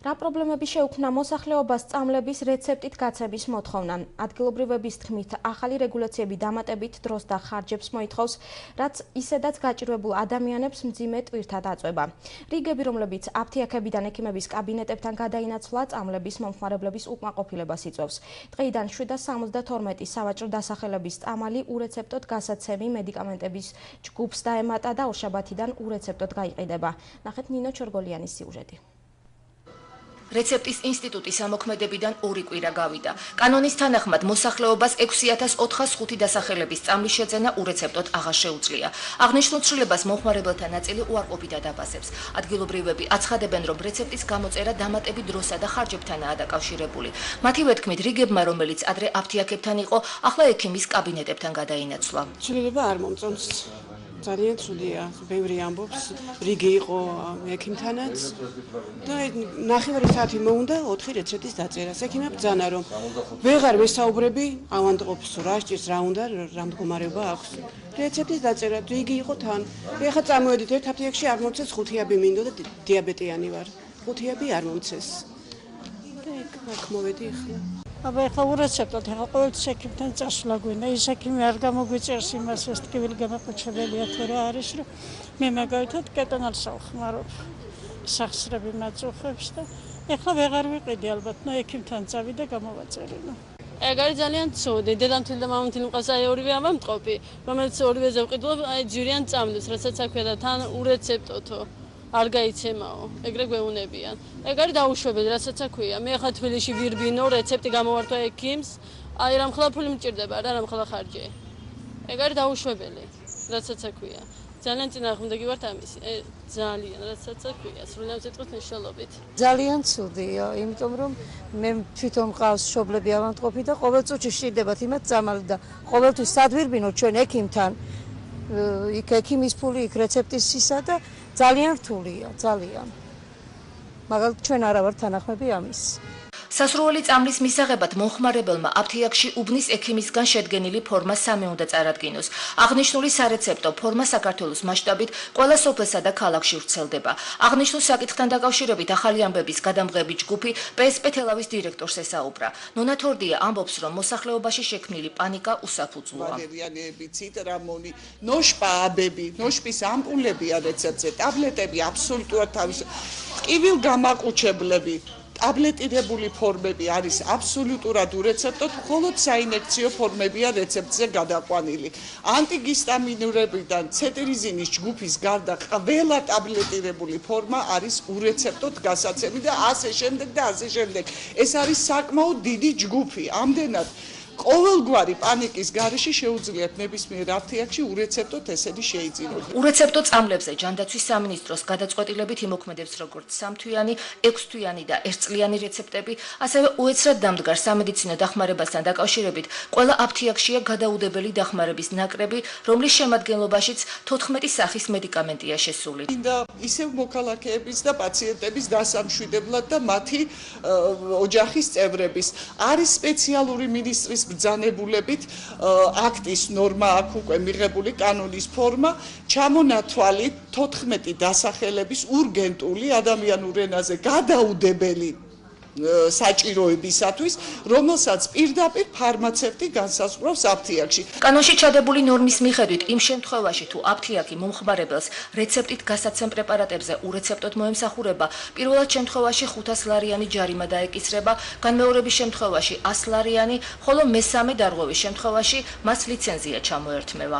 რა პრობლემები შეუქმნა მოსახლეობას წამლების რეცეპტით გაცემის მოთხოვნან? ადგილობრივების თქმით, ახალი რეგულაციები დამატებით დროს და ხარჯებს მოითხოვს, რაც ისედაც გაჭირვებულ ადამიანებს მძიმე ტვირთად აწვება. რიგები, რომლებიც აფთიაქებიდან ექიმების კაბინეტებთან გადაინაცვლა, წამლების მომხმარებლების უკმაყოფილებას იწვევს. დღეიდან 772 სავაჭრო დასახელების წამალი ურეცეპტოდ გასაცემი მედიკამენტების ჯგუფს დაემატა და ორშაბათიდან ურეცეპტოდ გაიყიდება. ნახეთ ნინო ჩორგოლიანის სიუჟეტი. რეცეპტის ინსტიტუტის ამოქმედებიდან 2 კვირა გავიდა. კანონის თანახმად მოსახლეობას 6405 დასახელების წამლის შეძენა ურეცეპტოდ აღარ შეუძლია. აღნიშნულ ცვლილებას მომხმარებელთა ნაწილი უარყოფითად აფასებს. ადგილობრივები აცხადებენ, რომ რეცეპტის გამოწერა დამატებით დროსა და ხარჯებთანაა დაკავშირებული. მათივე თქმით, რიგებმა, რომელიც ადრე აფთიაქებთან იყო, ახლა ექიმის კაბინეტებთან გადაინაცვლა. ცვლილება არ მომწონს. ძალიან ცუდია, ბევრი ამბობს, რიგი იყო ექიმთანაც და ნახევარი საათი მოუნდა 4 რეცეპტის დაწერას. ექიმმა ბრძანა, რომ ვეღარ ვესაუბრები ავანდყოფს, რა სჭირს, რა უნდა, რა მდგომარეობა აქვს. რეცეპტის დაწერა, რიგი იყო თან. ეხლა წამოვედით ერთ აფთიაქში არ მომცეს, ხუთიაბი მინდო და დიაბეტიანი ვარ. ხუთიაბი არ მომცეს. და აქ მოვედი ახლა. აბა ეხლა ურეცეპტოდ ეხლა ყოველთვის ექიმთან წასვლა გვინდა, ის ექიმი არ გამოგვიწერს იმას, ეს ტკივილი გამაყუჩებელია თუ რა არის, რომ მე მაგალითად კეტონალს ავხმარობ სახსრები მაწუხებს და ეხლა ვეღარ ვიყიდი ალბათ, ექიმთან წავიდე გამოვაწერინო. ეგ არის ძალიან ცუდი, დედამთილი და მამამთილი მყავს აი ორივე ამამტყობი, რომელიც ორივეზე ვყიდულობ, აი ჯვირიან წამლებს, რასაც აქვია და თან ურეცეპტოთო. არ გაიცემაო, ეგრე გვეუნებიან. ეგ არის დაუშვებელი, რასაც აქვია. მე ხა თბილისში ვირბინო, რეცეპტი გამოვართვა ექიმს, აი რამხელა ფული მჭირდება და რამხელა ხარჯი. ეგ არის დაუშვებელი, რასაც აქვია. ძალიან წინააღმდეგი ვართ ამის, ძალიან, რასაც აქვია, სრულიად სიტყვის მნიშვნელობით. ძალიან ცუდია, იმიტომ რომ მე თვითონ მყავს მშობლები ავადმყოფი და ყოველ წუთში შევიდებათ იმათ წამალი და ყოველთვის სადვირბინოთ ჩვენ ექიმთან. იქ ექიმის ფული, იქ რეცეპტის ისა და ძალიან რთულია, ძალიან. მაგრამ ჩვენ არა ვართ თანახმები ამის. სასრული წამლის მისაღებად მომხმარებელმა აფთიაქში უბნის ექიმისგან შედგენილი ფორმა 3 უნდა წარადგინოს. აღნიშნული სარეცეპტო ფორმა საქართველოს მასშტაბით ყველა სოფლსა და ქალაქში ვრცელდება. აღნიშნულ საკითხთან დაკავშირებით ახალი ამბების გადამღები ჯგუფი PSP თელავის დირექტორს ესაუბრა. ნონა თორდია ამბობს, რომ მოსახლეობაში შექმნილი პანიკა უსაფუძვლოა. ცით რამონი, ნოშპაბები, ნოშპის ამპულები რეცეპტზე, ტაბლეტები აბსოლუტურად თავის ტკივილ გამაყუჩებლები. ტაბლეტირებული ფორმები არის აბსოლუტურად ურეცეპტოდ, მხოლოდ საინექციო ფორმებია რეცეპტზე გადაყვანილი. ანტიგისტამინურებიდან ცეტრიზინის ჯგუფის გარდა ყველა ტაბლეტირებული ფორმა არის ურეცეპტოდ გასაცემი და ასე შემდეგ და ასე შემდეგ. ეს არის საკმაოდ დიდი ჯგუფი. ამდენად ყოველგვარი პანიკის გარეშე შეუძლიათ ნებისმიერ აფთიაქში ურეცეპტოდ ესენი შეიძინოს. ურეცეპტო წამლებზე ჯანდაცვის სამინისტროს გადაწყვეტილებით იმოქმედებს როგორც 3-თვიანი, 6-თვიანი და 1 წლიანი რეცეპტები, ასევე უეცრად დამდგარ სამედიცინო დახმარებასთან დაკავშირებით ყველა აფთიაქშია გადაუდებელი დახმარების ნაკრები, რომლის შემადგენლობაშიც 14 სახის მედიკამენტია შესული. და ისევ მოქალაქეების და პაციენტების დასამშვიდებლად და მათი ოჯახის წევრების არის სპეციალური მინისტრის ბრძანებულებით აქტის ნორმა აქ უკვე მიღებული კანონის ფორმა ჩამონათვალი 14 დასახელების ურგენტული ადამიანურ ენაზე გადაუდებელი საჭიროებისათვის, რომელსაც პირდაპირ ფარმაცევტი განსაზღვრავს აფთიაქში. კანონში ჩადებული ნორმის მიხედვით, იმ შემთხვევაში თუ აფთიაქი მომხმარებელს რეცეპტით გასაცემ პრეპარატებზე ურეცეპტოდ მოემსახურება, პირველად შემთხვევაში 500 ლარიანი ჯარიმა დაეკისრება, განმეორების შემთხვევაში 100 ლარიანი, ხოლო მესამე დარღვევის შემთხვევაში მას ლიცენზია ჩამოერთმევა.